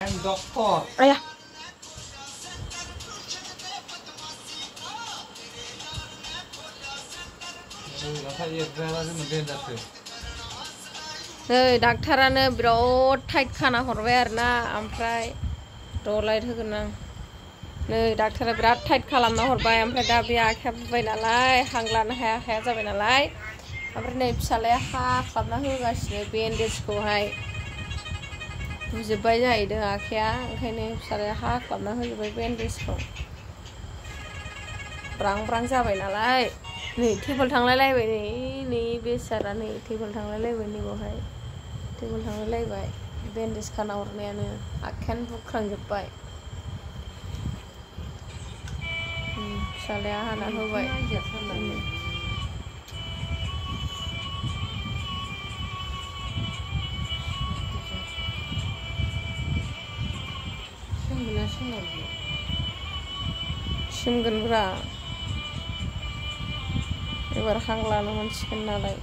Doktor. Ayah. नै डाक्टारानो बिराद tight खाना हरबाय आरोना ओमफ्राय रलाइट होगोन आं नै डाक्टारा बिराद टाइट खालामना हरबाय ओमफ्राय दा बे आखाया बुबाय नालाय हां लानो हाया हाया जाबाय नालाय ओमफ्राय नै फिसालाया हाख्लाबना होगासिनो बेन्डेजखौहाय बुजोब्बाय जाहैदों आखाया ओंखायनो फिसालाया हाख्लाबना होजोब्बाय बेन्डेजखौ ब्रां ब्रां जाबाय नालाय नै टेबोल थांलायलायबाय नै बेसारा नै टेबोल थांलायलायबाय नै बावहाय टेबोल थांलायलायबाय बेन्डेज खाना हरनायानो आखायानो बुख्रांजोब्बाय फिसालाया हाना होबाय सोमगोनब्रा एबार हां लानो मोनसिगोन नालाय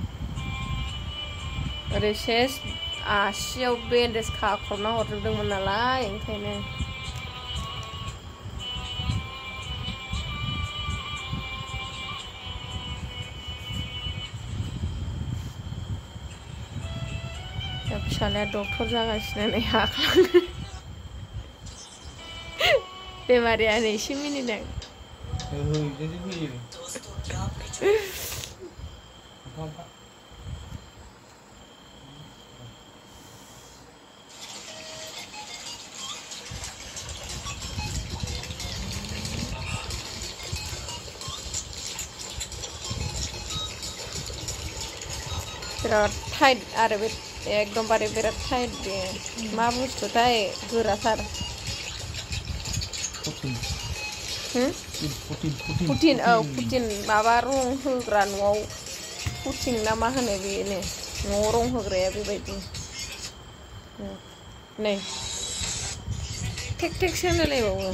ओरै सेस आसियाव बेन्डेज खाख्रबना हरजोबदोंमोन नालाय ओंखायनो दा फिसालाया डक्टर जागासिनो नै हाख्लाङो बेमारिया नै एसे मिनिदों बिराद टाइट आरो बे एकदमबारे बिराद टाइट बे मा बुस्थुथाय गोराथार पुटिन औ पुटिन माबा रं होग्रा न'आव पुटिन ना मा होनो बेनो न'आव रं होग्राया बेबायदि नै टेक टेक होलायलायबावो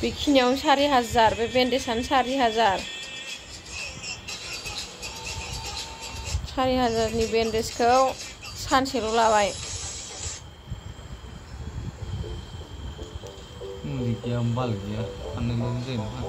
बेखिनियावनो 4000 बे बेन्डेजआनो 4000 4000नि बेन्डेजखौ सानसेल' लाबाय मुलि गैया बाल गैया फाननो जायो नामा